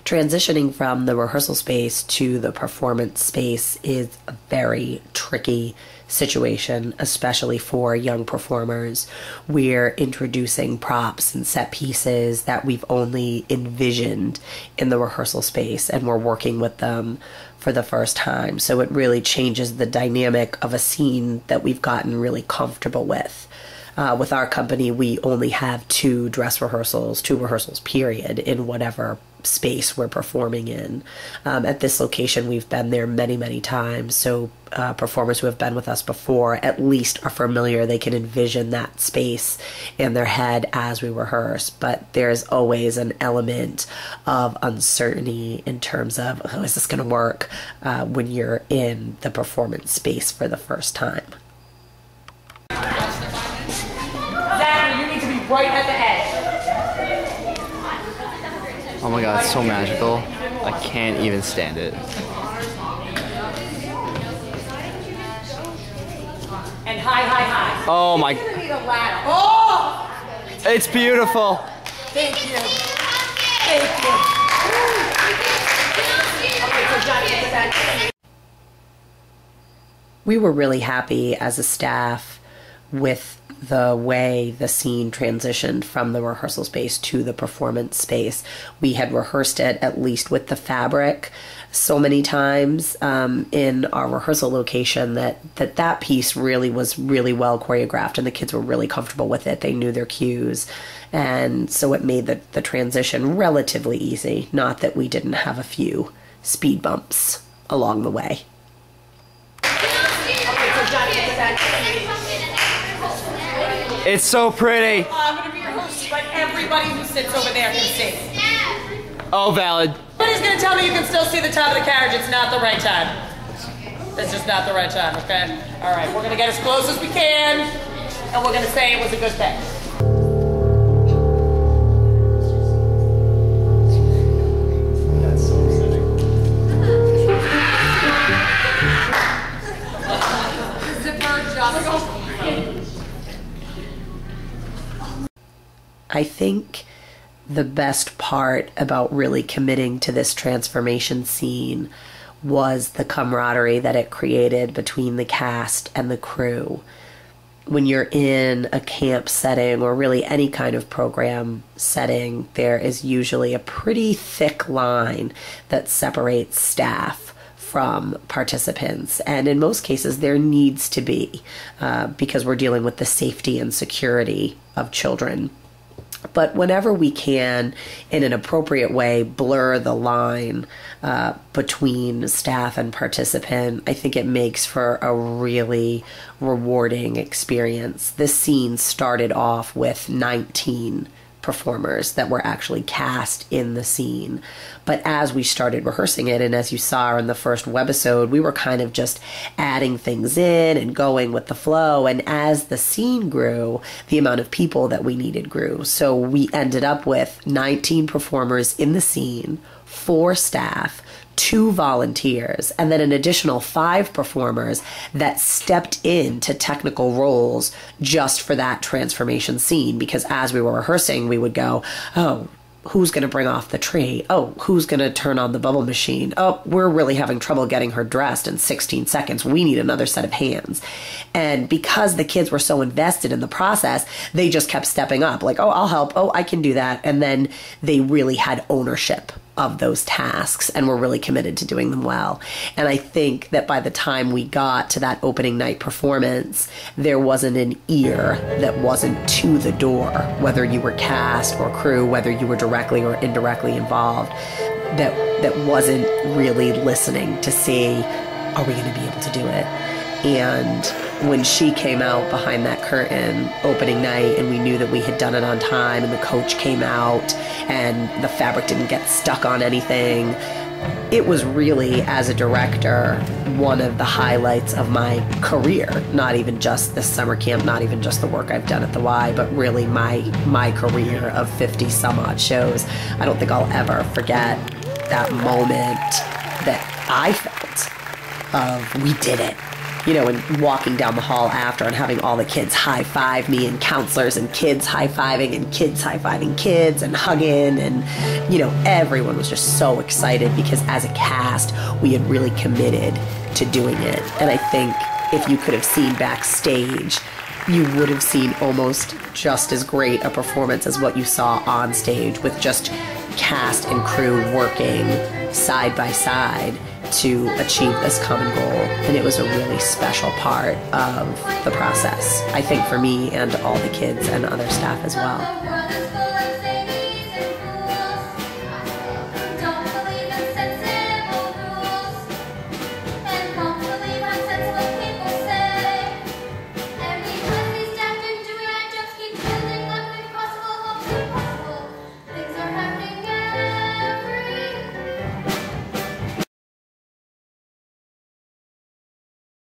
Transitioning from the rehearsal space to the performance space is a very tricky situation, especially for young performers. We're introducing props and set pieces that we've only envisioned in the rehearsal space, and we're working with them for the first time. So it really changes the dynamic of a scene that we've gotten really comfortable with. With our company, we only have two rehearsals period, in whatever space we're performing in. At this location, we've been there many, many times, so performers who have been with us before at least are familiar. They can envision that space in their head as we rehearse, but there's always an element of uncertainty in terms of, oh, is this going to work when you're in the performance space for the first time. You need to be right at the edge. Oh my god, it's so magical. I can't even stand it. And high, high, high. Oh my. It's gonna be the ladder. Oh! It's beautiful. Thank you. Thank you. Okay, so Johnny, get back. We were really happy as a staff with the way the scene transitioned from the rehearsal space to the performance space. We had rehearsed it at least with the fabric so many times in our rehearsal location that piece really was really well choreographed, and the kids were really comfortable with it. They knew their cues, and so it made the transition relatively easy. Not that we didn't have a few speed bumps along the way. It's so pretty. I'm going to be your host, but everybody who sits over there can see. Oh, valid. Somebody's going to tell me you can still see the top of the carriage. It's not the right time. It's just not the right time, okay? All right, we're going to get as close as we can, and we're going to say it was a good thing. I think the best part about really committing to this transformation scene was the camaraderie that it created between the cast and the crew. When you're in a camp setting, or really any kind of program setting, there is usually a pretty thick line that separates staff from participants, and in most cases there needs to be, because we're dealing with the safety and security of children. But whenever we can, in an appropriate way, blur the line between staff and participant, I think it makes for a really rewarding experience. This scene started off with 19 performers that were actually cast in the scene. But as we started rehearsing it, and as you saw in the first webisode, we were kind of just adding things in and going with the flow. And as the scene grew, the amount of people that we needed grew. So we ended up with 19 performers in the scene, 4 staff, 2 volunteers, and then an additional 5 performers that stepped into technical roles just for that transformation scene. Because as we were rehearsing, we would go, oh, who's going to bring off the tree? Oh, who's going to turn on the bubble machine? Oh, we're really having trouble getting her dressed in 16 seconds. We need another set of hands. And because the kids were so invested in the process, they just kept stepping up. Like, oh, I'll help. Oh, I can do that. And then they really had ownership of those tasks and were really committed to doing them well. And I think that by the time we got to that opening night performance, there wasn't an ear that wasn't to the door, whether you were cast or crew, whether you were directly or indirectly involved, that wasn't really listening to see, are we going to be able to do it? And when she came out behind that curtain opening night, and we knew that we had done it on time, and the coach came out and the fabric didn't get stuck on anything, it was really, as a director, one of the highlights of my career. Not even just this summer camp, not even just the work I've done at the Y, but really my career of 50 some odd shows. I don't think I'll ever forget that moment that I felt of, we did it. you know, and walking down the hall after and having all the kids high-five me, and counselors and kids high-fiving and kids high-fiving kids and hugging, and, you know, everyone was just so excited because as a cast, we had really committed to doing it. And I think if you could have seen backstage, you would have seen almost just as great a performance as what you saw on stage, with just cast and crew working side by side to achieve this common goal. And it was a really special part of the process, I think, for me and all the kids and other staff as well.